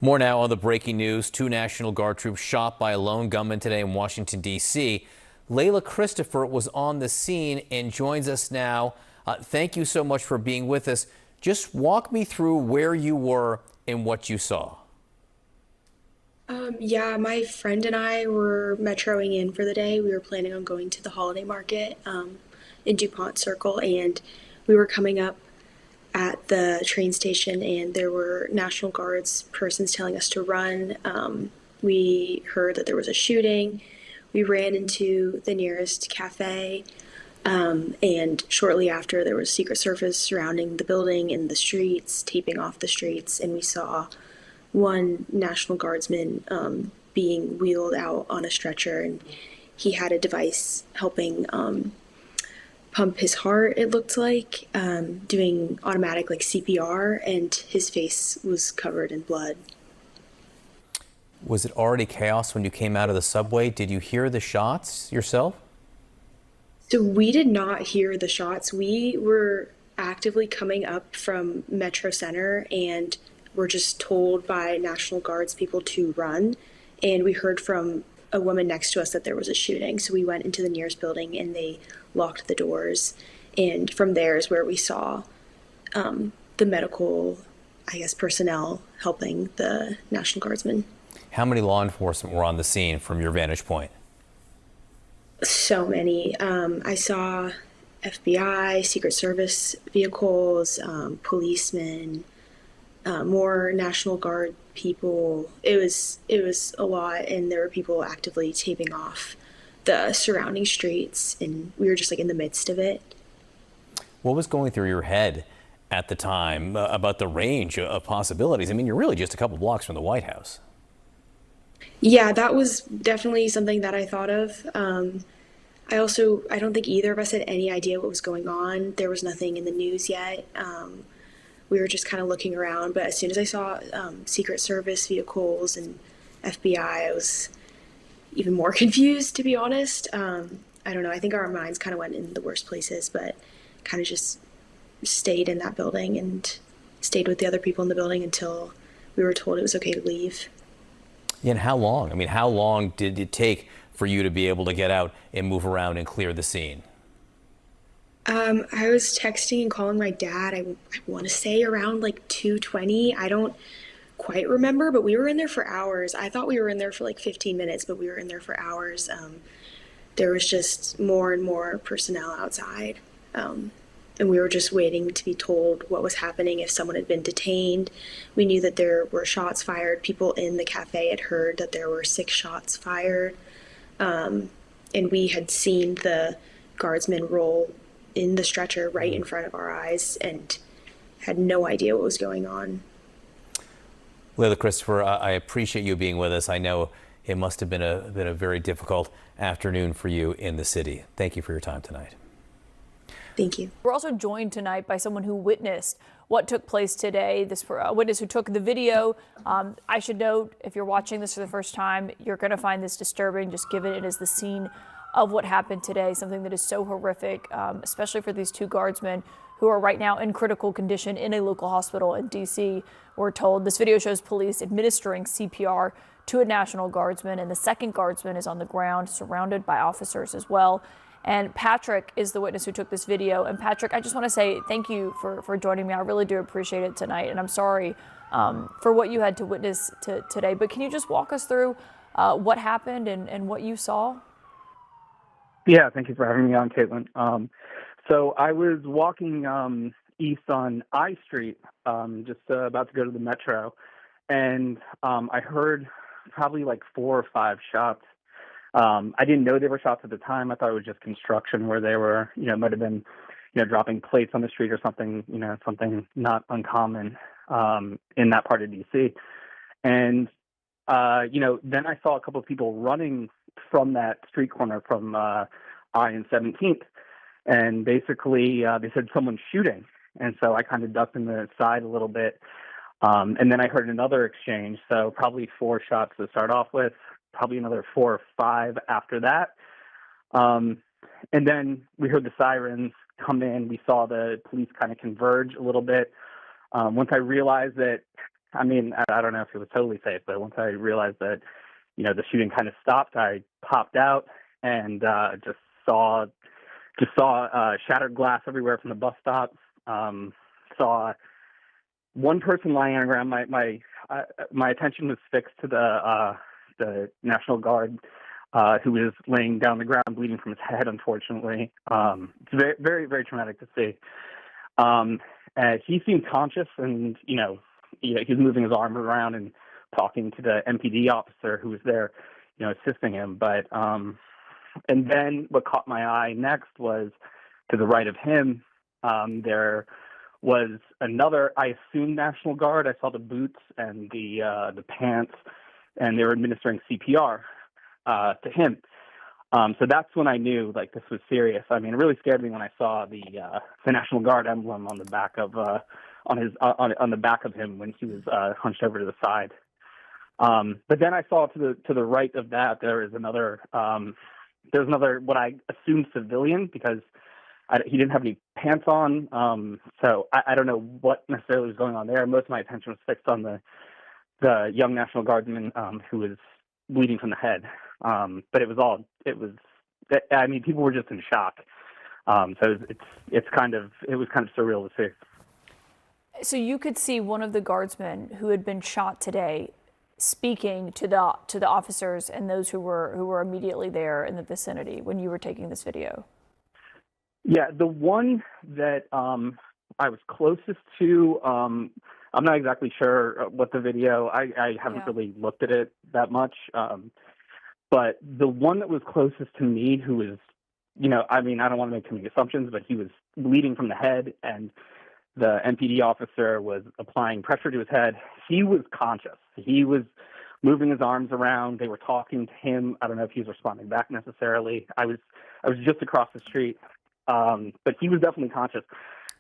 More now on the breaking news. Two National Guard troops shot by a lone gunman today in Washington, D.C. Leila Christopher was on the scene and joins us now. Thank you so much for being with us. Just walk me through where you were and what you saw. Yeah, my friend and I were metroing in for the day. We were planning on going to the holiday market in DuPont Circle, and we were coming up at the train station, and there were National Guards persons telling us to run. We heard that there was a shooting. We ran into the nearest cafe, and shortly after, there was Secret Service surrounding the building and the streets, taping off the streets, and we saw one National Guardsman being wheeled out on a stretcher, and he had a device helping pump his heart, it looked like, doing automatic like CPR, and his face was covered in blood. Was it already chaos when you came out of the subway? Did you hear the shots yourself? So we did not hear the shots. We were actively coming up from Metro Center and were just told by National Guards people to run. And we heard from a woman next to us that there was a shooting. So we went into the nearest building and they locked the doors. And from there is where we saw the medical, I guess, personnel helping the National Guardsmen. How many law enforcement were on the scene from your vantage point? So many. I saw FBI, Secret Service vehicles, policemen, more National Guard people. It was a lot, and there were people actively taping off the surrounding streets, and we were just like in the midst of it. What was going through your head at the time about the range of possibilities? I mean, you're really just a couple blocks from the White House. Yeah, that was definitely something that I thought of. I don't think either of us had any idea what was going on. There was nothing in the news yet. We were just kind of looking around, but as soon as I saw Secret Service vehicles and FBI, I was even more confused, to be honest. I don't know. I think our minds kind of went in the worst places, but kind of just stayed in that building and stayed with the other people in the building until we were told it was okay to leave. Yeah, and how long? I mean, how long did it take for you to be able to get out and move around and clear the scene? I was texting and calling my dad. I want to say around like 2:20. I don't quite remember, but we were in there for hours. I thought we were in there for like 15 minutes, but we were in there for hours. There was just more and more personnel outside. And we were just waiting to be told what was happening, if someone had been detained. We knew that there were shots fired. People in the cafe had heard that there were 6 shots fired. And we had seen the guardsman roll in the stretcher right in front of our eyes and had no idea what was going on. Leila Christopher, I appreciate you being with us. I know it must have been a very difficult afternoon for you in the city. Thank you for your time tonight. Thank you. We're also joined tonight by someone who witnessed what took place today. This witness who took the video. I should note, if you're watching this for the first time, you're going to find this disturbing, just given it is the scene of what happened today, something that is so horrific, especially for these two guardsmen who are right now in critical condition in a local hospital in D.C. We're told this video shows police administering CPR to a National Guardsman, and the second guardsman is on the ground surrounded by officers as well. And Patrick is the witness who took this video. And Patrick, I just want to say thank you for joining me. I really do appreciate it tonight. And I'm sorry for what you had to witness today. But can you just walk us through what happened and what you saw? Yeah, thank you for having me on, Caitlin. So I was walking east on I Street, just about to go to the metro, and I heard probably like 4 or 5 shots. I didn't know they were shots at the time. I thought it was just construction where they were, might have been, dropping plates on the street or something, something not uncommon in that part of DC. And, then I saw a couple of people running from that street corner from I and 17th. And basically they said someone's shooting. And so I kind of ducked in the side a little bit. And then I heard another exchange. So probably 4 shots to start off with, probably another 4 or 5 after that. And then we heard the sirens come in. We saw the police kind of converge a little bit. Once I realized that I mean, I don't know if it was totally safe, but once I realized that, the shooting kind of stopped, I popped out and just saw shattered glass everywhere from the bus stop. Saw one person lying on the ground. My attention was fixed to the National Guard who was laying down on the ground, bleeding from his head. Unfortunately, it's very, very, very traumatic to see. He seemed conscious, and he was moving his arm around and talking to the MPD officer who was there, assisting him. But and then what caught my eye next was to the right of him, there was another, I assume, National Guard. I saw the boots and the pants, and they were administering CPR to him. So that's when I knew this was serious. I mean, it really scared me when I saw the National Guard emblem on the back of on the back of him when he was hunched over to the side. But then I saw to the right of that there was another what I assumed civilian, because he didn't have any pants on. So I don't know what necessarily was going on there. Most of my attention was fixed on the young National Guardsman who was bleeding from the head. But it was people were just in shock. So it was kind of surreal to see. So you could see one of the guardsmen who had been shot today speaking to the officers and those who were immediately there in the vicinity when you were taking this video. Yeah, the one that I was closest to, I'm not exactly sure what the video. I haven't really looked at it that much. But the one that was closest to me, who was, I don't want to make too many assumptions, but he was bleeding from the head, and the MPD officer was applying pressure to his head. He was conscious. He was moving his arms around. They were talking to him. I don't know if he was responding back necessarily. I was just across the street, but he was definitely conscious.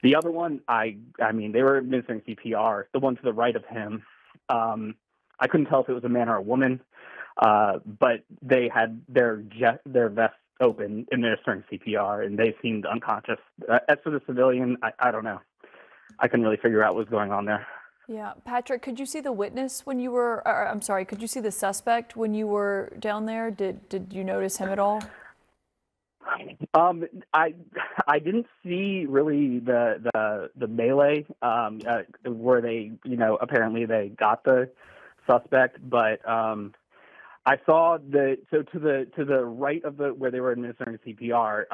The other one, they were administering CPR. The one to the right of him, I couldn't tell if it was a man or a woman, but they had their vests open administering CPR, and they seemed unconscious. As for the civilian, I don't know. I couldn't really figure out what was going on there. Yeah. Patrick, could you see the witness when you were, could you see the suspect when you were down there? Did you notice him at all? I didn't see really the melee where they, apparently they got the suspect, but I saw to the right of where they were administering CPR,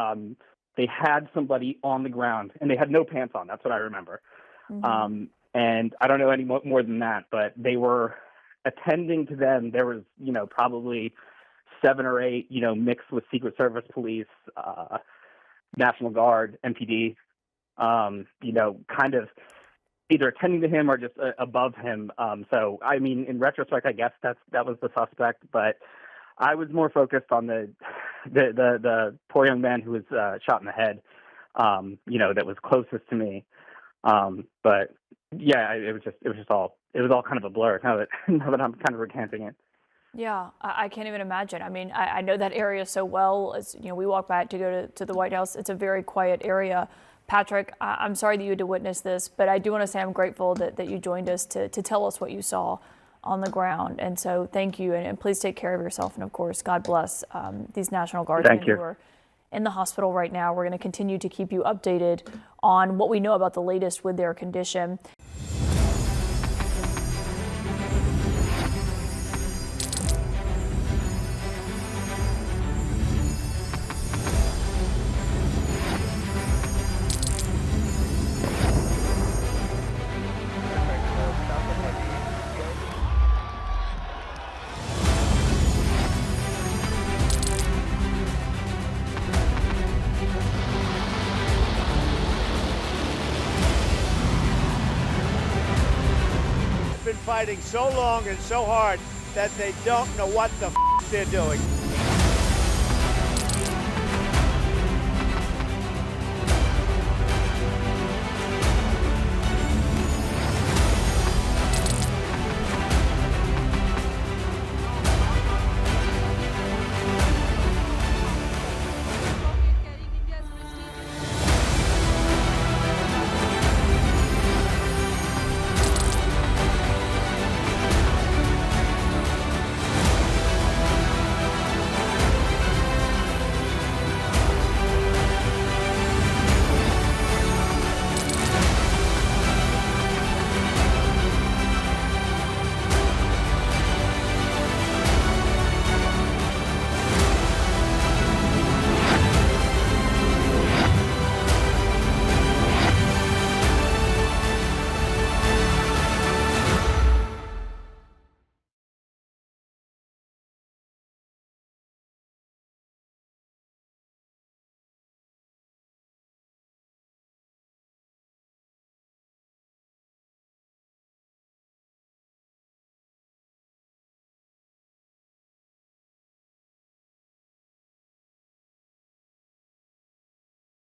they had somebody on the ground, and they had no pants on. That's what I remember. Mm-hmm. And I don't know any more than that, but they were attending to them. There was, probably 7 or 8, mixed with Secret Service, police, National Guard, MPD, kind of either attending to him or just above him. So, in retrospect, I guess that was the suspect, but I was more focused on the poor young man who was shot in the head, that was closest to me. But yeah, it was all kind of a blur now that I'm kind of recanting it. Yeah, I can't even imagine. I know that area so well. As we walk back to go to the White House. It's a very quiet area. Patrick, I'm sorry that you had to witness this, but I do want to say I'm grateful that you joined us to tell us what you saw on the ground. And so thank you, and please take care of yourself. And of course, God bless these National Guardsmen who are in the hospital right now. We're going to continue to keep you updated on what we know about the latest with their condition. Been fighting so long and so hard that they don't know what the they're doing.